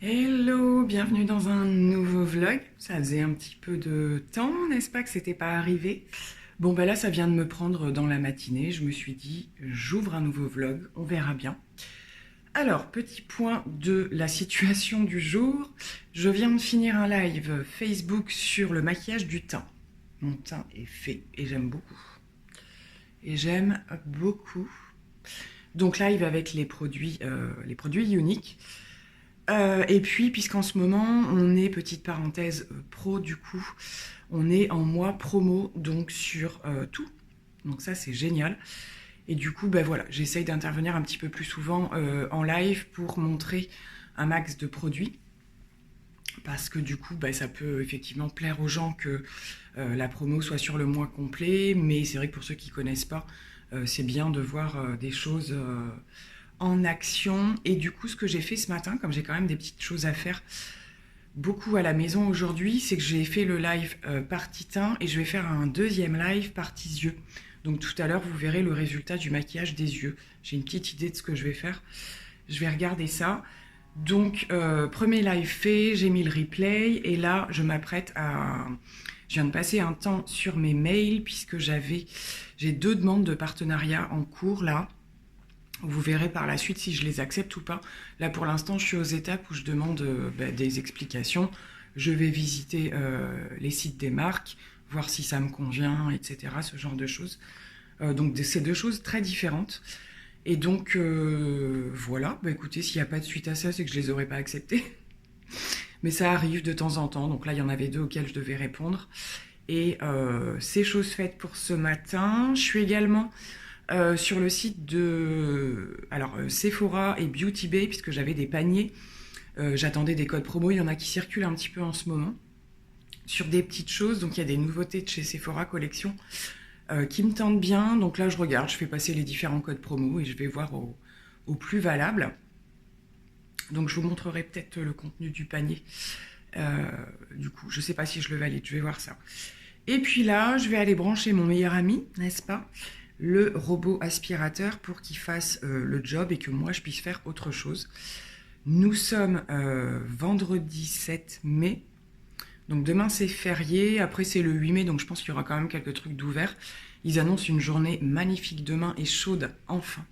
Hello, bienvenue dans un nouveau vlog. Ça faisait un petit peu de temps, n'est-ce pas, que c'était pas arrivé. Bon ben là ça vient de me prendre dans la matinée, je me suis dit j'ouvre un nouveau vlog, on verra bien. Alors, petit point de la situation du jour, je viens de finir un live Facebook sur le maquillage du teint. Mon teint est fait et j'aime beaucoup. Donc live avec les produits uniques. Et puis, puisqu'en ce moment, on est, petite parenthèse pro du coup, on est en mois promo, donc sur tout. Donc ça, c'est génial. Et du coup, ben voilà, j'essaye d'intervenir un petit peu plus souvent en live pour montrer un max de produits. Parce que du coup, ben, ça peut effectivement plaire aux gens que la promo soit sur le mois complet. Mais c'est vrai que pour ceux qui ne connaissent pas, c'est bien de voir des choses en action. Et du coup, ce que j'ai fait ce matin, comme j'ai quand même des petites choses à faire beaucoup à la maison aujourd'hui, c'est que j'ai fait le live partie teint et je vais faire un deuxième live partie yeux. Donc tout à l'heure, vous verrez le résultat du maquillage des yeux. J'ai une petite idée de ce que je vais faire. Je vais regarder ça. Donc, premier live fait, j'ai mis le replay et là, je m'apprête à... Je viens de passer un temps sur mes mails puisque j'ai 2 demandes de partenariat en cours là. Vous verrez par la suite si je les accepte ou pas. Là, pour l'instant, je suis aux étapes où je demande des explications. Je vais visiter les sites des marques, voir si ça me convient, etc. Ce genre de choses. Donc, c'est 2 choses très différentes. Et donc, voilà. Bah, écoutez, s'il n'y a pas de suite à ça, c'est que je ne les aurais pas acceptées. Mais ça arrive de temps en temps. Donc là, il y en avait 2 auxquels je devais répondre. Et c'est chose faite pour ce matin. Je suis également... sur le site de Sephora et Beauty Bay, puisque j'avais des paniers, j'attendais des codes promo, il y en a qui circulent un petit peu en ce moment, sur des petites choses, donc il y a des nouveautés de chez Sephora Collection qui me tentent bien, donc là je regarde, je fais passer les différents codes promo et je vais voir au plus valable. Donc je vous montrerai peut-être le contenu du panier, du coup, je sais pas si je le valide, je vais voir ça. Et puis là, je vais aller brancher mon meilleur ami, n'est-ce pas ? Le robot aspirateur pour qu'il fasse le job et que moi je puisse faire autre chose. Nous sommes vendredi 7 mai, donc demain c'est férié, après c'est le 8 mai, donc je pense qu'il y aura quand même quelques trucs d'ouvert. Ils annoncent une journée magnifique demain et chaude enfin.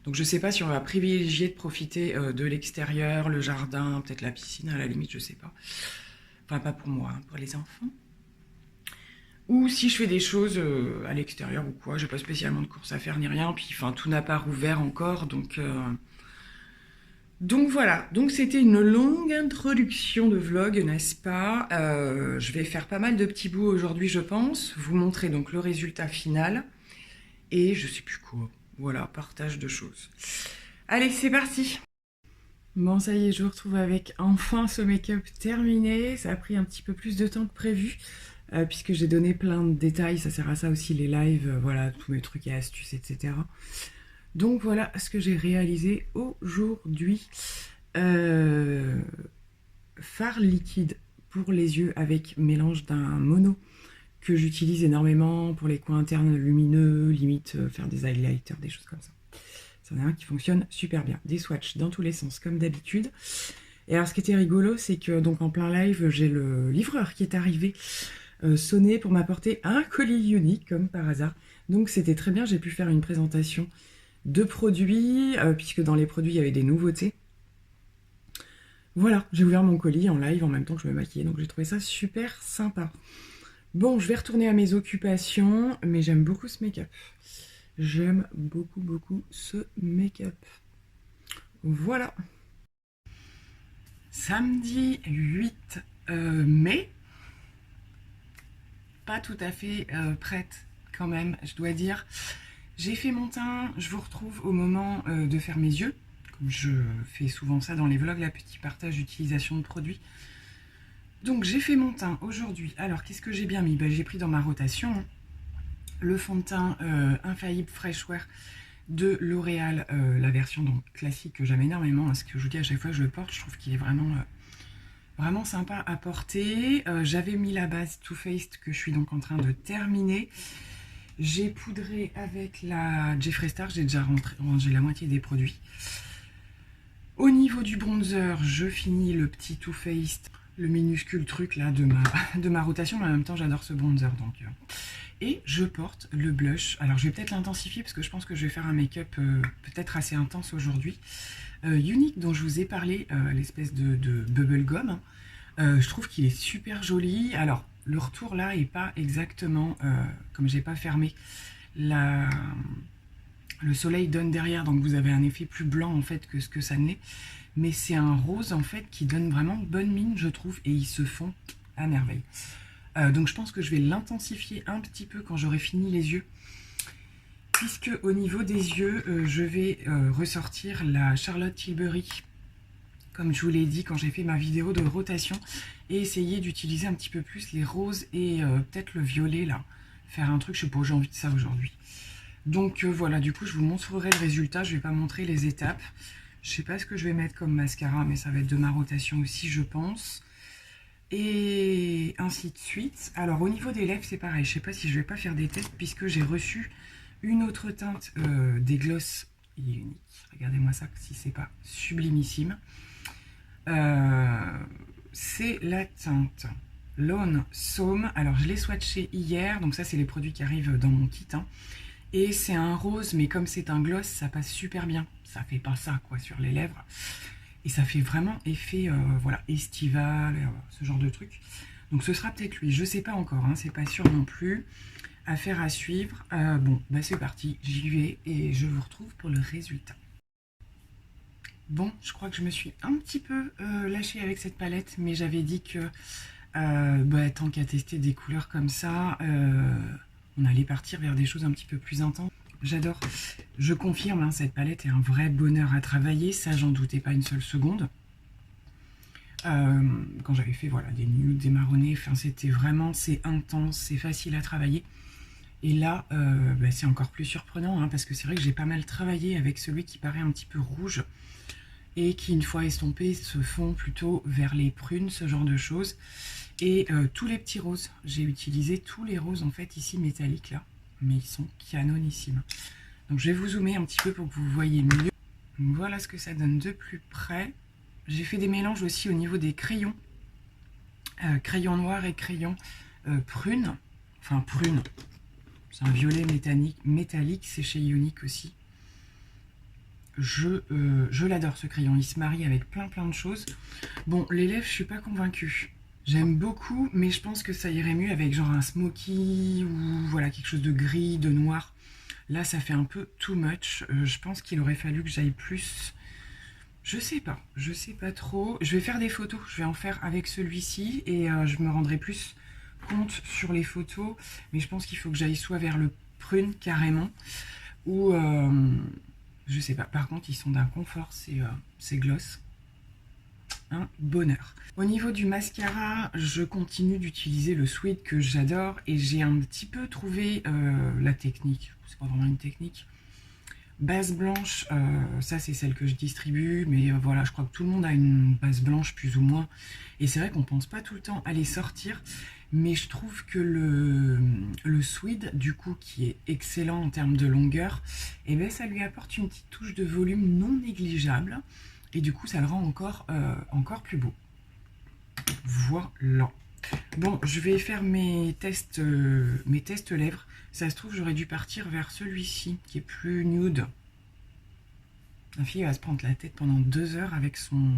Donc je sais pas si on va privilégier de profiter de l'extérieur, le jardin, peut-être la piscine à la limite, je sais pas. Enfin pas pour moi, hein, pour les enfants. Ou si je fais des choses à l'extérieur ou quoi, j'ai pas spécialement de course à faire ni rien, puis enfin tout n'a pas rouvert encore, donc voilà. Donc c'était une longue introduction de vlog, n'est-ce pas ? Je vais faire pas mal de petits bouts aujourd'hui, je pense, vous montrer donc le résultat final, et je sais plus quoi, voilà, partage de choses. Allez, c'est parti. Bon, ça y est, je vous retrouve avec enfin ce make-up terminé, ça a pris un petit peu plus de temps que prévu. Puisque j'ai donné plein de détails, ça sert à ça aussi les lives, voilà, tous mes trucs et astuces, etc. Donc voilà ce que j'ai réalisé aujourd'hui. Fard liquide pour les yeux avec mélange d'un mono que j'utilise énormément pour les coins internes lumineux, limite faire des highlighters, des choses comme ça. C'en est un qui fonctionne super bien. Des swatchs dans tous les sens comme d'habitude. Et alors ce qui était rigolo, c'est que donc en plein live, j'ai le livreur qui est arrivé sonner pour m'apporter un colis unique comme par hasard. Donc c'était très bien, j'ai pu faire une présentation de produits, puisque dans les produits il y avait des nouveautés. Voilà, j'ai ouvert mon colis en live en même temps que je me maquillais, donc j'ai trouvé ça super sympa. Bon, je vais retourner à mes occupations, mais j'aime beaucoup ce make-up. J'aime beaucoup ce make-up. Voilà. Samedi 8 mai. Pas tout à fait prête quand même, je dois dire. J'ai fait mon teint, je vous retrouve au moment de faire mes yeux. Comme je fais souvent ça dans les vlogs, la petit partage d'utilisation de produits. Donc j'ai fait mon teint aujourd'hui. Alors qu'est-ce que j'ai bien mis ? J'ai pris dans ma rotation le fond de teint Infaillible Fresh Wear de L'Oréal, la version donc classique que j'aime énormément. Ce que je vous dis à chaque fois que je le porte, je trouve qu'il est vraiment sympa à porter. J'avais mis la base Too Faced que je suis donc en train de terminer. J'ai poudré avec la Jeffree Star, j'ai déjà rangé la moitié des produits. Au niveau du bronzer, je finis le petit Too Faced, le minuscule truc là de ma rotation, mais en même temps j'adore ce bronzer donc. Et je porte le blush. Alors je vais peut-être l'intensifier parce que je pense que je vais faire un make-up peut-être assez intense aujourd'hui. Unique dont je vous ai parlé, l'espèce de bubble gum. Je trouve qu'il est super joli. Alors le retour là est pas exactement comme j'ai pas fermé le soleil donne derrière, donc vous avez un effet plus blanc en fait que ce que ça n'est. Mais c'est un rose en fait qui donne vraiment bonne mine je trouve et ils se font à merveille. Donc je pense que je vais l'intensifier un petit peu quand j'aurai fini les yeux. Puisque au niveau des yeux, je vais ressortir la Charlotte Tilbury, comme je vous l'ai dit quand j'ai fait ma vidéo de rotation, et essayer d'utiliser un petit peu plus les roses et peut-être le violet là. Faire un truc, je sais pas, j'ai envie de ça aujourd'hui. Donc voilà, du coup je vous montrerai le résultat, je vais pas montrer les étapes. Je sais pas ce que je vais mettre comme mascara, mais ça va être de ma rotation aussi je pense. Et ainsi de suite. Alors au niveau des lèvres c'est pareil, je sais pas si je vais pas faire des tests puisque j'ai reçu une autre teinte des gloss unique. Regardez-moi ça si c'est pas sublimissime. C'est la teinte Lawn Saume. Alors je l'ai swatché hier, donc ça c'est les produits qui arrivent dans mon kit. Hein. Et c'est un rose, mais comme c'est un gloss, ça passe super bien. Ça fait pas ça quoi sur les lèvres. Et ça fait vraiment effet voilà, estival, ce genre de truc. Donc ce sera peut-être lui, je sais pas encore, hein, c'est pas sûr non plus. Affaire à suivre. Bon, bah c'est parti, j'y vais et je vous retrouve pour le résultat. Bon, je crois que je me suis un petit peu lâchée avec cette palette, mais j'avais dit que tant qu'à tester des couleurs comme ça, on allait partir vers des choses un petit peu plus intenses. J'adore. Je confirme, hein, cette palette est un vrai bonheur à travailler, ça j'en doutais pas une seule seconde. Quand j'avais fait voilà, des nudes, des marronnés, enfin, c'était vraiment, c'est intense, c'est facile à travailler. Et là, c'est encore plus surprenant, hein, parce que c'est vrai que j'ai pas mal travaillé avec celui qui paraît un petit peu rouge et qui, une fois estompé, se fond plutôt vers les prunes, ce genre de choses. Et tous les petits roses, j'ai utilisé tous les roses en fait ici métalliques là, mais ils sont canonissimes. Donc je vais vous zoomer un petit peu pour que vous voyez mieux. Donc, voilà ce que ça donne de plus près. J'ai fait des mélanges aussi au niveau des crayons, crayon noir et crayon prune, enfin prune. C'est un violet métallique, c'est chez Unique aussi. Je l'adore ce crayon, il se marie avec plein de choses. Bon, les lèvres, je suis pas convaincue. J'aime beaucoup, mais je pense que ça irait mieux avec genre un smoky ou voilà quelque chose de gris, de noir. Là, ça fait un peu too much. Je pense qu'il aurait fallu que j'aille plus. Je sais pas trop. Je vais faire des photos, je vais en faire avec celui-ci et je me rendrai plus compte sur les photos. Mais je pense qu'il faut que j'aille soit vers le prune carrément ou je sais pas. Par contre, ils sont d'un confort, ces gloss. Un bonheur. Au niveau du mascara, je continue d'utiliser le Sweet que j'adore et j'ai un petit peu trouvé la technique. C'est pas vraiment une technique. Base blanche, ça c'est celle que je distribue, mais voilà, je crois que tout le monde a une base blanche plus ou moins. Et c'est vrai qu'on pense pas tout le temps à les sortir, mais je trouve que le Sweet, du coup, qui est excellent en termes de longueur, et ben ça lui apporte une petite touche de volume non négligeable. Et du coup, ça le rend encore plus beau. Voilà. Bon, je vais faire mes tests lèvres. Ça se trouve, j'aurais dû partir vers celui-ci, qui est plus nude. La fille va se prendre la tête pendant 2 heures avec son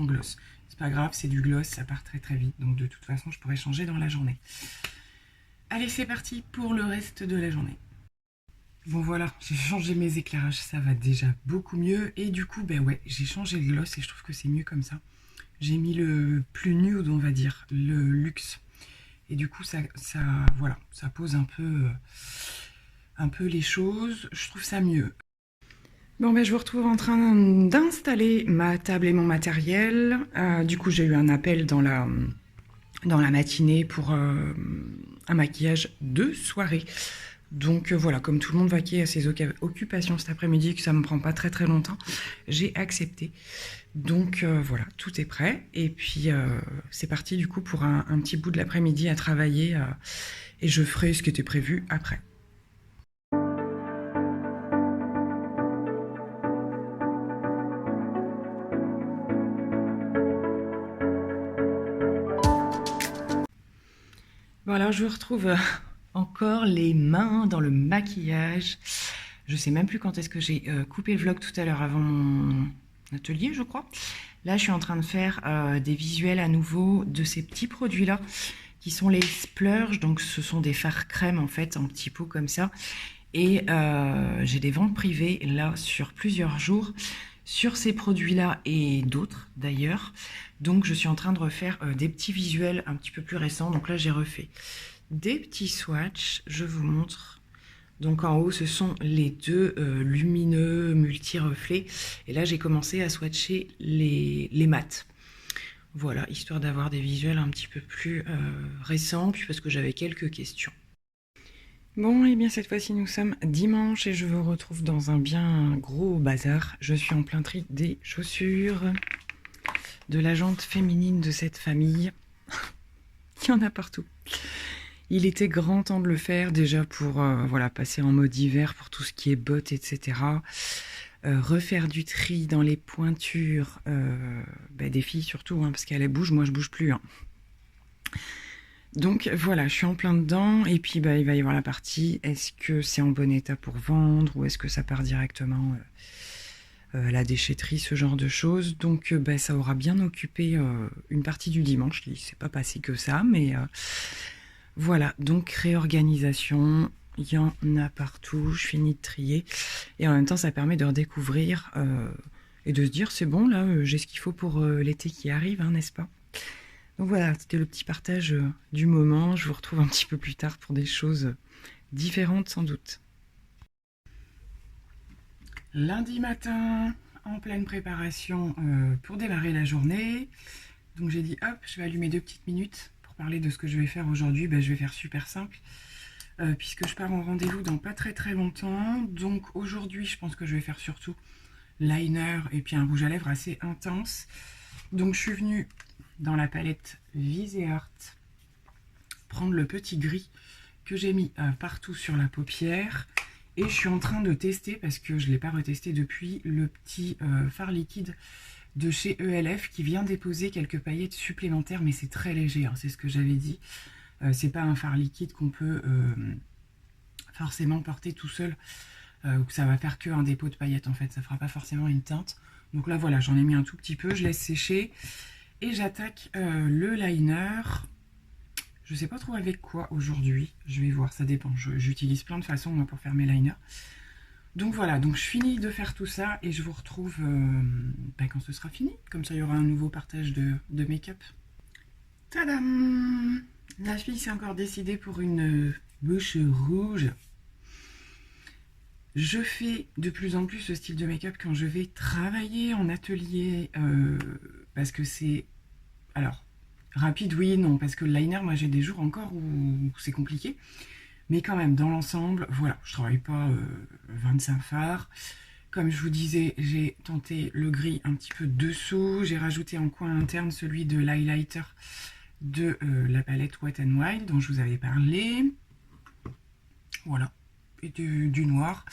gloss. C'est pas grave, c'est du gloss, ça part très vite. Donc de toute façon, je pourrais changer dans la journée. Allez, c'est parti pour le reste de la journée. Bon voilà, j'ai changé mes éclairages, ça va déjà beaucoup mieux. Et du coup, ben ouais, j'ai changé le gloss et je trouve que c'est mieux comme ça. J'ai mis le plus nude, on va dire, le luxe. Et du coup, voilà, ça pose un peu les choses. Je trouve ça mieux. Bon, ben je vous retrouve en train d'installer ma table et mon matériel. Du coup, j'ai eu un appel dans la matinée pour un maquillage de soirée. Donc voilà, comme tout le monde vaquait à ses occupations cet après-midi, que ça ne me prend pas très longtemps, j'ai accepté. Donc voilà, tout est prêt. Et puis c'est parti du coup pour un petit bout de l'après-midi à travailler. Et je ferai ce qui était prévu après. Bon alors je vous retrouve encore les mains dans le maquillage. Je sais même plus quand est-ce que j'ai coupé le vlog tout à l'heure avant mon atelier, je crois. Là, je suis en train de faire des visuels à nouveau de ces petits produits-là qui sont les splurges. Donc, ce sont des fards crème en fait, en petits pots comme ça. Et j'ai des ventes privées là sur plusieurs jours sur ces produits-là et d'autres d'ailleurs. Donc, je suis en train de refaire des petits visuels un petit peu plus récents. Donc là, j'ai refait des petits swatchs. Je vous montre. Donc en haut, ce sont les deux lumineux multi-reflets. Et là, j'ai commencé à swatcher les mats. Voilà, histoire d'avoir des visuels un petit peu plus récents, puis parce que j'avais quelques questions. Bon, et bien cette fois-ci, nous sommes dimanche et je vous retrouve dans un bien gros bazar. Je suis en plein tri des chaussures, de la jante féminine de cette famille. Il y en a partout. Il était grand temps de le faire déjà pour voilà, passer en mode hiver pour tout ce qui est bottes, etc. Refaire du tri dans les pointures des filles surtout, hein, parce qu'elles bougent, moi je bouge plus. Hein. Donc voilà, je suis en plein dedans et puis il va y avoir la partie, est-ce que c'est en bon état pour vendre ou est-ce que ça part directement à la déchetterie, ce genre de choses. Donc ça aura bien occupé une partie du dimanche, il ne s'est pas passé que ça, mais... Voilà, donc réorganisation, il y en a partout, je finis de trier. Et en même temps, ça permet de redécouvrir et de se dire, c'est bon, là, j'ai ce qu'il faut pour l'été qui arrive, hein, n'est-ce pas? Donc voilà, c'était le petit partage du moment. Je vous retrouve un petit peu plus tard pour des choses différentes sans doute. Lundi matin, en pleine préparation pour démarrer la journée. Donc j'ai dit, hop, je vais allumer 2 petites minutes. Parler de ce que je vais faire aujourd'hui, je vais faire super simple puisque je pars en rendez-vous dans pas très longtemps. Donc aujourd'hui, je pense que je vais faire surtout liner et puis un rouge à lèvres assez intense. Donc je suis venue dans la palette Viseart prendre le petit gris que j'ai mis partout sur la paupière et je suis en train de tester, parce que je ne l'ai pas retesté depuis, le petit fard liquide de chez ELF qui vient déposer quelques paillettes supplémentaires, mais c'est très léger, hein, c'est ce que j'avais dit. C'est pas un fard liquide qu'on peut forcément porter tout seul, ou que ça va faire que un dépôt de paillettes en fait, ça fera pas forcément une teinte. Donc là voilà, j'en ai mis un tout petit peu, je laisse sécher et j'attaque le liner. Je sais pas trop avec quoi aujourd'hui, je vais voir, ça dépend. J'utilise plein de façons moi, pour faire mes liners. Donc voilà, donc je finis de faire tout ça et je vous retrouve quand ce sera fini. Comme ça, il y aura un nouveau partage de make-up. Tadam! La fille s'est encore décidée pour une bouche rouge. Je fais de plus en plus ce style de make-up quand je vais travailler en atelier parce que c'est... Alors, rapide, oui et non, parce que le liner, moi j'ai des jours encore où c'est compliqué. Mais quand même, dans l'ensemble, voilà, je travaille pas 25 fards. Comme je vous disais, j'ai tenté le gris un petit peu dessous. J'ai rajouté en coin interne celui de l'highlighter de la palette Wet n Wild dont je vous avais parlé. Voilà, et du noir.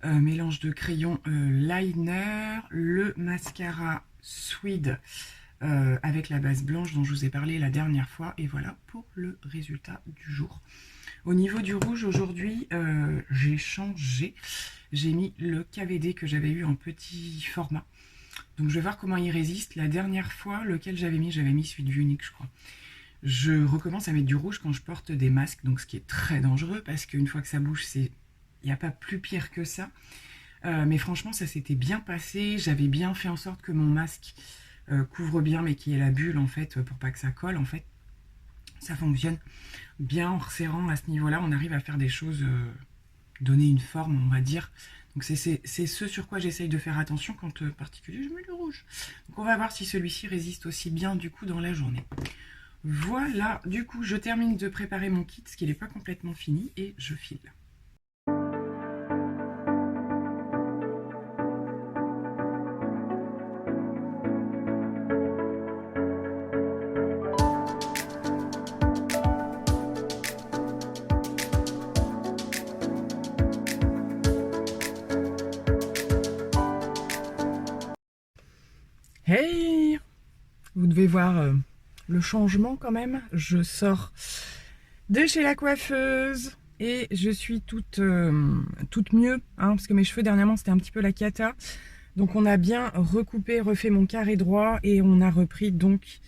Mélange de crayon liner, le mascara Swede avec la base blanche dont je vous ai parlé la dernière fois. Et voilà pour le résultat du jour. Au niveau du rouge, aujourd'hui, j'ai changé. J'ai mis le KVD que j'avais eu en petit format. Donc, je vais voir comment il résiste. La dernière fois, lequel j'avais mis celui de Vunique, je crois. Je recommence à mettre du rouge quand je porte des masques, donc ce qui est très dangereux, parce qu'une fois que ça bouge, il n'y a pas plus pire que ça. Mais franchement, ça s'était bien passé. J'avais bien fait en sorte que mon masque couvre bien, mais qu'il y ait la bulle, en fait, pour pas que ça colle, en fait. Ça fonctionne bien en resserrant à ce niveau-là. On arrive à faire des choses, donner une forme, on va dire. Donc c'est ce sur quoi j'essaye de faire attention quand en particulier je mets le rouge. Donc on va voir si celui-ci résiste aussi bien du coup dans la journée. Voilà, du coup je termine de préparer mon kit, ce qui n'est pas complètement fini, et je file. Hey! Vous devez voir le changement quand même. Je sors de chez la coiffeuse. Et je suis toute mieux, hein, parce que mes cheveux dernièrement c'était un petit peu la cata. Donc on a bien recoupé, refait mon carré droit et on a repris donc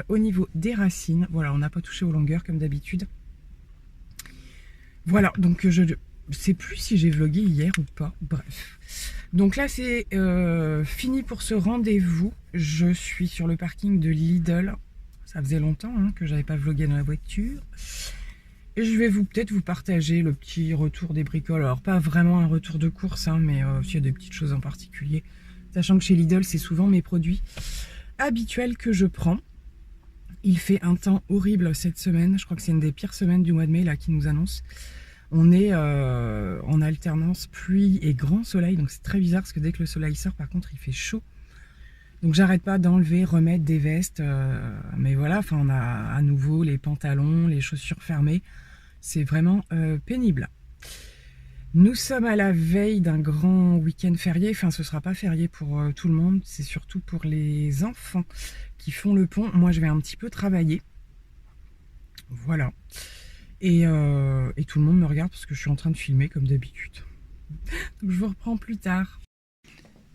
au niveau des racines. Voilà, on n'a pas touché aux longueurs comme d'habitude. Voilà, donc je sais plus si j'ai vlogué hier ou pas. Bref. Donc là c'est fini pour ce rendez-vous. Je suis sur le parking de Lidl. Ça faisait longtemps hein, que j'avais pas vlogué dans la voiture. Et je vais peut-être vous partager le petit retour des bricoles. Alors pas vraiment un retour de course, hein, mais s'il y a des petites choses en particulier. Sachant que chez Lidl, c'est souvent mes produits habituels que je prends. Il fait un temps horrible cette semaine. Je crois que c'est une des pires semaines du mois de mai là qui nous annonce. On est en alternance pluie et grand soleil. Donc c'est très bizarre parce que dès que le soleil sort, par contre, il fait chaud. Donc j'arrête pas d'enlever, remettre des vestes. Mais voilà, enfin on a à nouveau les pantalons, les chaussures fermées. C'est vraiment pénible. Nous sommes à la veille d'un grand week-end férié. Enfin, ce ne sera pas férié pour tout le monde. C'est surtout pour les enfants qui font le pont. Moi, je vais un petit peu travailler. Voilà. Et tout le monde me regarde parce que je suis en train de filmer comme d'habitude. Donc, je vous reprends plus tard.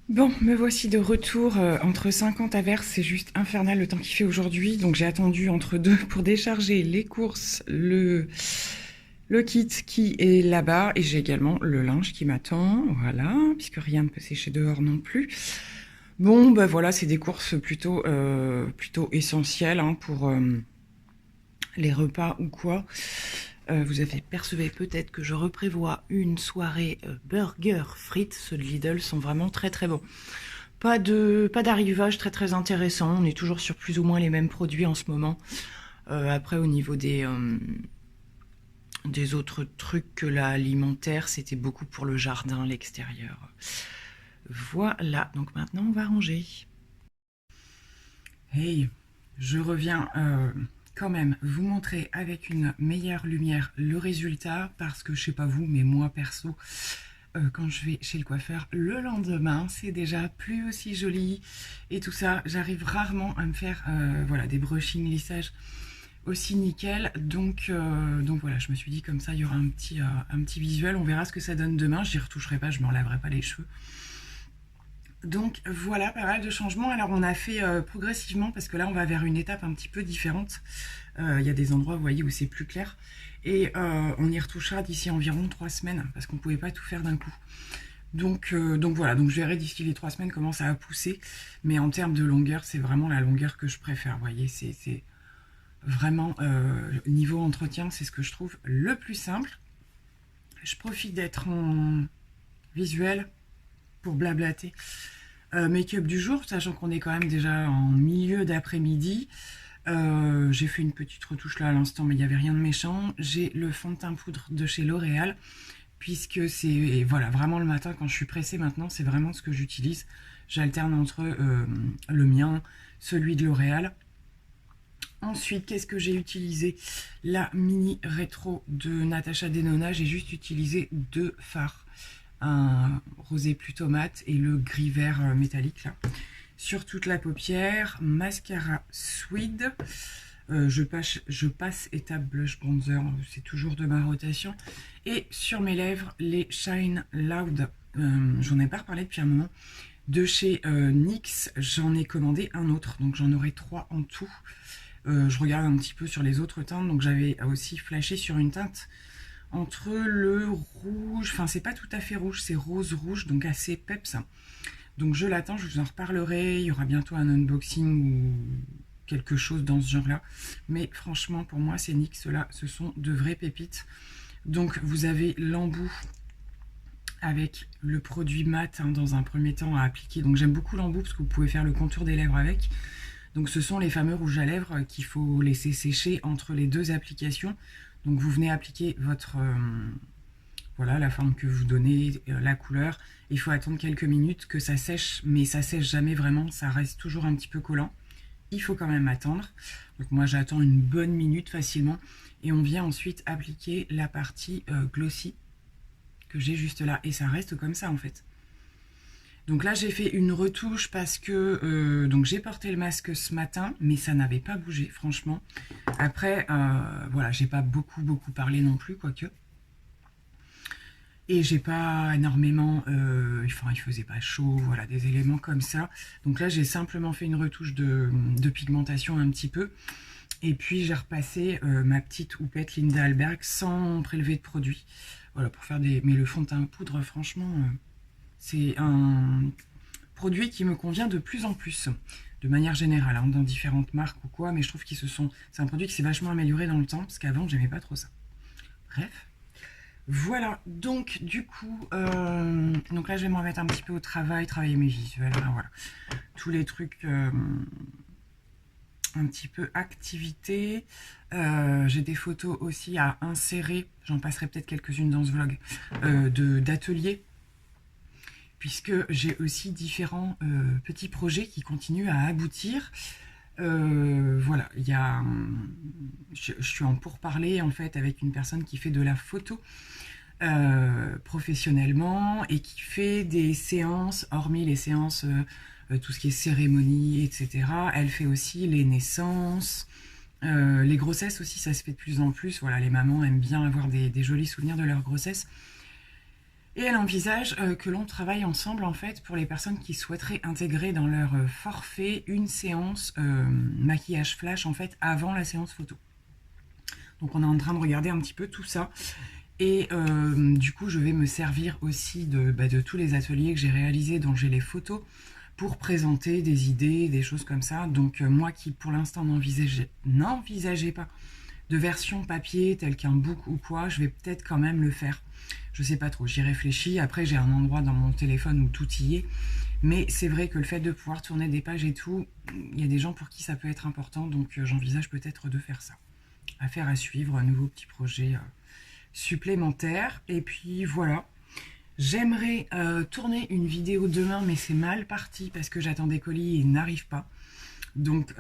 Bon, me voici de retour entre 50 averses. C'est juste infernal le temps qu'il fait aujourd'hui. Donc, j'ai attendu entre deux pour décharger les courses, le kit qui est là-bas et j'ai également le linge qui m'attend, voilà, puisque rien ne peut sécher dehors non plus. Bon, bah voilà, c'est des courses plutôt essentielles hein, pour les repas ou quoi. Vous percevez peut-être que je reprévois une soirée burger frites. Ceux de Lidl sont vraiment très très bons. Pas d'arrivage très intéressant. On est toujours sur plus ou moins les mêmes produits en ce moment. Après, au niveau des autres trucs que l'alimentaire, c'était beaucoup pour le jardin, l'extérieur. Voilà, donc maintenant on va ranger. Hey, je reviens quand même vous montrer avec une meilleure lumière le résultat, parce que je sais pas vous, mais moi perso, quand je vais chez le coiffeur le lendemain, c'est déjà plus aussi joli et tout ça. J'arrive rarement à me faire voilà, des brushing, lissages aussi nickel, donc voilà, je me suis dit comme ça il y aura un petit visuel. On verra ce que ça donne demain, j'y retoucherai pas, je me laverai pas les cheveux. Donc voilà, pas mal de changements. Alors on a fait progressivement, parce que là on va vers une étape un petit peu différente. Il y a des endroits, vous voyez, où c'est plus clair, et on y retouchera d'ici environ 3 semaines, parce qu'on pouvait pas tout faire d'un coup. Donc voilà, donc je verrai d'ici les 3 semaines comment ça a poussé, mais en termes de longueur, c'est vraiment la longueur que je préfère, vous voyez, c'est vraiment, niveau entretien, c'est ce que je trouve le plus simple. Je profite d'être en visuel pour blablater. Make-up du jour, sachant qu'on est quand même déjà en milieu d'après-midi. J'ai fait une petite retouche là à l'instant, mais il n'y avait rien de méchant. J'ai le fond de teint poudre de chez L'Oréal, puisque c'est voilà, vraiment le matin quand je suis pressée maintenant, c'est vraiment ce que j'utilise. J'alterne entre le mien, celui de L'Oréal. Ensuite, qu'est-ce que j'ai utilisé? La mini rétro de Natasha Denona. J'ai juste utilisé 2 fards, un rosé plutôt mat et le gris vert métallique là. Sur toute la paupière, mascara Swede. Je passe étape blush bronzer, c'est toujours de ma rotation. Et sur mes lèvres, les Shine Loud. J'en ai pas reparlé depuis un moment. De chez NYX, j'en ai commandé un autre, donc j'en aurai 3 en tout. Je regarde un petit peu sur les autres teintes, donc j'avais aussi flashé sur une teinte entre le rouge, enfin c'est pas tout à fait rouge, c'est rose rouge, donc assez peps. Donc je l'attends, je vous en reparlerai, il y aura bientôt un unboxing ou quelque chose dans ce genre là, mais franchement pour moi ces NYX là, ce sont de vraies pépites. Donc vous avez l'embout avec le produit mat hein, dans un premier temps à appliquer, donc j'aime beaucoup l'embout parce que vous pouvez faire le contour des lèvres avec. Donc ce sont les fameux rouges à lèvres qu'il faut laisser sécher entre les 2 applications. Donc vous venez appliquer votre voilà, la forme que vous donnez, la couleur. Il faut attendre quelques minutes que ça sèche, mais ça sèche jamais vraiment, ça reste toujours un petit peu collant. Il faut quand même attendre. Donc moi j'attends une bonne minute facilement et on vient ensuite appliquer la partie glossy que j'ai juste là et ça reste comme ça en fait. Donc là, j'ai fait une retouche parce que donc j'ai porté le masque ce matin, mais ça n'avait pas bougé, franchement. Après, voilà, j'ai pas beaucoup parlé non plus, quoique. Et j'ai pas énormément, enfin il faisait pas chaud, voilà, des éléments comme ça. Donc là, j'ai simplement fait une retouche de pigmentation un petit peu. Et puis j'ai repassé ma petite houppette Linda Alberg sans prélever de produit. Voilà, pour faire des... Mais le fond de teint poudre, franchement, c'est un produit qui me convient de plus en plus, de manière générale, hein, dans différentes marques ou quoi, mais je trouve qu'ils se sont... C'est un produit qui s'est vachement amélioré dans le temps, parce qu'avant, j'aimais pas trop ça. Bref. Voilà, donc du coup, donc là je vais me remettre un petit peu au travail, travailler mes visuels, voilà. Tous les trucs un petit peu activité. J'ai des photos aussi à insérer, j'en passerai peut-être quelques-unes dans ce vlog, d'ateliers, puisque j'ai aussi différents petits projets qui continuent à aboutir. Voilà, il y a, je suis en pourparlers en fait avec une personne qui fait de la photo professionnellement et qui fait des séances, hormis les séances, tout ce qui est cérémonie, etc. Elle fait aussi les naissances, les grossesses aussi, ça se fait de plus en plus. Voilà, les mamans aiment bien avoir des jolis souvenirs de leur grossesse. Et elle envisage que l'on travaille ensemble en fait pour les personnes qui souhaiteraient intégrer dans leur forfait une séance maquillage flash en fait avant la séance photo. Donc on est en train de regarder un petit peu tout ça. Et du coup je vais me servir aussi de tous les ateliers que j'ai réalisés dont j'ai les photos pour présenter des idées, des choses comme ça. Donc moi qui pour l'instant n'envisageais pas de version papier telle qu'un book ou quoi, je vais peut-être quand même le faire. Je sais pas trop, j'y réfléchis. Après, j'ai un endroit dans mon téléphone où tout y est. Mais c'est vrai que le fait de pouvoir tourner des pages et tout, il y a des gens pour qui ça peut être important. Donc j'envisage peut-être de faire ça. Affaire à suivre, un nouveau petit projet supplémentaire. Et puis voilà. J'aimerais tourner une vidéo demain, mais c'est mal parti parce que j'attends des colis et ils n'arrivent pas. Donc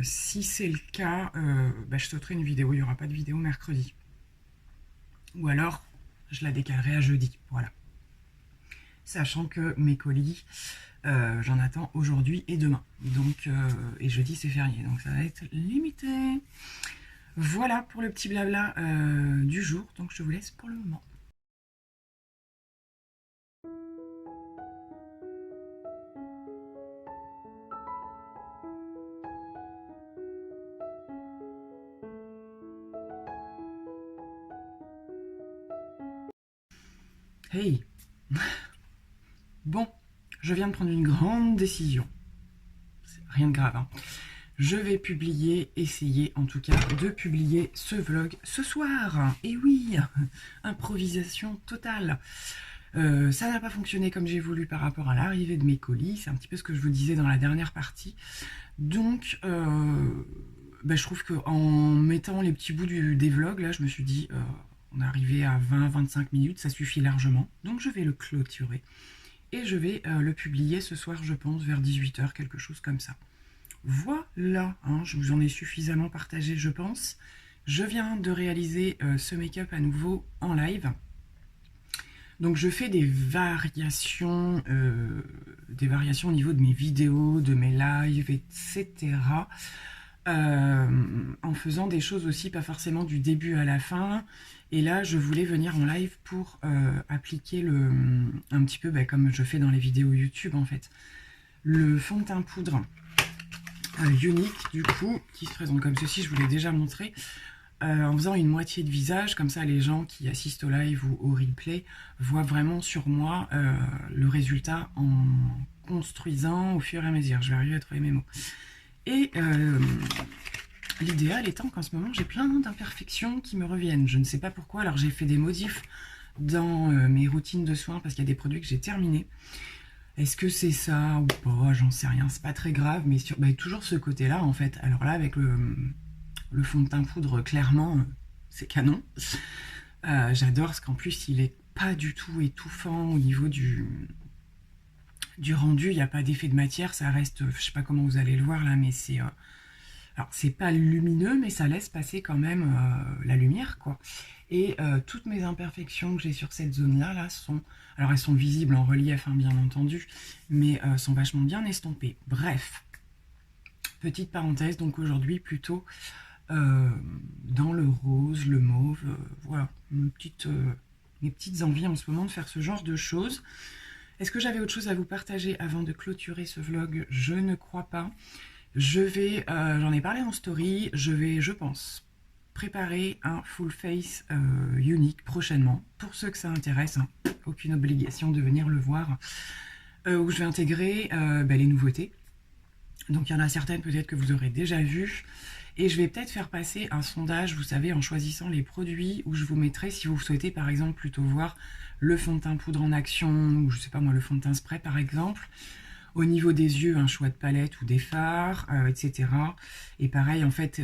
si c'est le cas, je sauterai une vidéo, il n'y aura pas de vidéo mercredi. Ou alors, je la décalerai à jeudi, voilà. Sachant que mes colis, j'en attends aujourd'hui et demain. Donc, et jeudi c'est férié, donc ça va être limité. Voilà pour le petit blabla du jour, donc je vous laisse pour le moment. Hey. Bon, je viens de prendre une grande décision. C'est rien de grave, hein. Je vais essayer en tout cas de publier ce vlog ce soir. Et oui, improvisation totale. Ça n'a pas fonctionné comme j'ai voulu par rapport à l'arrivée de mes colis. C'est un petit peu ce que je vous disais dans la dernière partie. Donc, je trouve qu'en mettant les petits bouts des vlogs, là, je me suis dit, on est arrivé à 20-25 minutes, ça suffit largement. Donc, je vais le clôturer. Et je vais le publier ce soir, je pense, vers 18 h, quelque chose comme ça. Voilà, hein, je vous en ai suffisamment partagé, je pense. Je viens de réaliser ce make-up à nouveau en live. Donc je fais des variations au niveau de mes vidéos, de mes lives, etc. En faisant des choses aussi, pas forcément du début à la fin. Et là, je voulais venir en live pour appliquer un petit peu comme je fais dans les vidéos YouTube en fait. Le fond de teint poudre unique du coup, qui se présente comme ceci, je vous l'ai déjà montré. En faisant une moitié de visage, comme ça les gens qui assistent au live ou au replay voient vraiment sur moi le résultat en construisant au fur et à mesure. Je vais arriver à trouver mes mots. Et l'idéal étant qu'en ce moment j'ai plein d'imperfections qui me reviennent. Je ne sais pas pourquoi, alors j'ai fait des modifs dans mes routines de soins parce qu'il y a des produits que j'ai terminés. Est-ce que c'est ça ou pas? J'en sais rien, c'est pas très grave, mais toujours ce côté-là en fait. Alors là avec le fond de teint poudre, clairement, c'est canon. J'adore parce qu'en plus, il est pas du tout étouffant au niveau du rendu. Il n'y a pas d'effet de matière. Ça reste, je sais pas comment vous allez le voir là, mais c'est Alors, c'est pas lumineux, mais ça laisse passer quand même la lumière, quoi. Et toutes mes imperfections que j'ai sur cette zone-là, là, sont... Alors, elles sont visibles en relief, hein, bien entendu, mais sont vachement bien estempées. Bref, petite parenthèse, donc aujourd'hui, plutôt euh, dans le rose, le mauve, voilà, mes petites envies en ce moment de faire ce genre de choses. Est-ce que j'avais autre chose à vous partager avant de clôturer ce vlog? Je ne crois pas. J'en ai parlé en story, je pense, préparer un full face unique prochainement. Pour ceux que ça intéresse, hein, aucune obligation de venir le voir, où je vais intégrer les nouveautés. Donc il y en a certaines peut-être que vous aurez déjà vues. Et je vais peut-être faire passer un sondage, vous savez, en choisissant les produits, où je vous mettrai, si vous souhaitez par exemple plutôt voir le fond de teint poudre en action, ou je sais pas moi, le fond de teint spray par exemple. Au niveau des yeux, un choix de palette ou des fards, etc. Et pareil, en fait,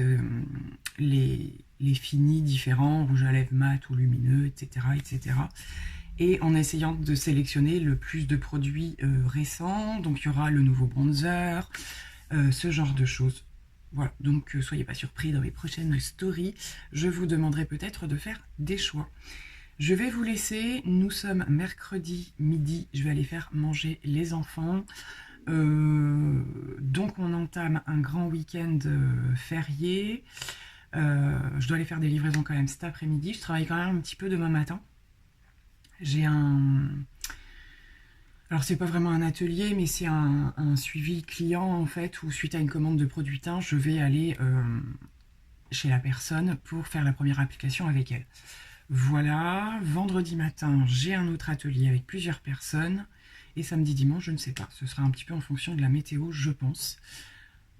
les finis différents, rouge à lèvres mat ou lumineux, etc., etc. Et en essayant de sélectionner le plus de produits récents. Donc il y aura le nouveau bronzer, ce genre de choses. Voilà, donc soyez pas surpris dans mes prochaines stories. Je vous demanderai peut-être de faire des choix. Je vais vous laisser, nous sommes mercredi midi, je vais aller faire manger les enfants. Donc on entame un grand week-end férié. Je dois aller faire des livraisons quand même cet après-midi. Je travaille quand même un petit peu demain matin. J'ai un... Alors c'est pas vraiment un atelier, mais c'est un suivi client en fait, où suite à une commande de produit teint, je vais aller chez la personne pour faire la première application avec elle. Voilà, vendredi matin, j'ai un autre atelier avec plusieurs personnes. Et samedi, dimanche, je ne sais pas. Ce sera un petit peu en fonction de la météo, je pense.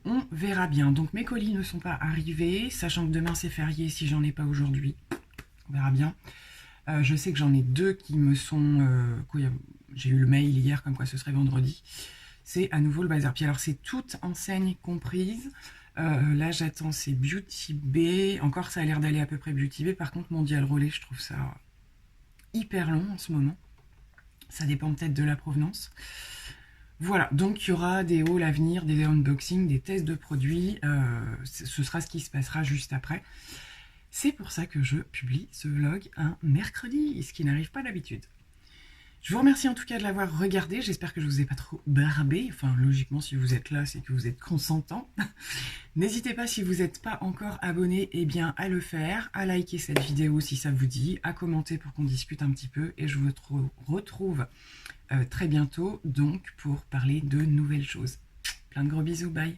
On verra bien. Donc mes colis ne sont pas arrivés, sachant que demain c'est férié si j'en ai pas aujourd'hui. On verra bien. Je sais que j'en ai deux qui me sont... j'ai eu le mail hier comme quoi ce serait vendredi. C'est à nouveau le bazar. Puis alors c'est toute enseigne comprise. Là j'attends, c'est Beauty Bay. Encore ça a l'air d'aller à peu près Beauty Bay. Par contre Mondial Relais, je trouve ça hyper long en ce moment. Ça dépend peut-être de la provenance. Voilà, donc il y aura des hauls à venir, des unboxings, des tests de produits. Ce sera ce qui se passera juste après. C'est pour ça que je publie ce vlog un mercredi, ce qui n'arrive pas d'habitude. Je vous remercie en tout cas de l'avoir regardé. J'espère que je ne vous ai pas trop barbé. Enfin, logiquement, si vous êtes là, c'est que vous êtes consentant. N'hésitez pas, si vous n'êtes pas encore abonné, eh bien, à le faire, à liker cette vidéo si ça vous dit, à commenter pour qu'on discute un petit peu. Et je vous retrouve très bientôt, donc, pour parler de nouvelles choses. Plein de gros bisous, bye!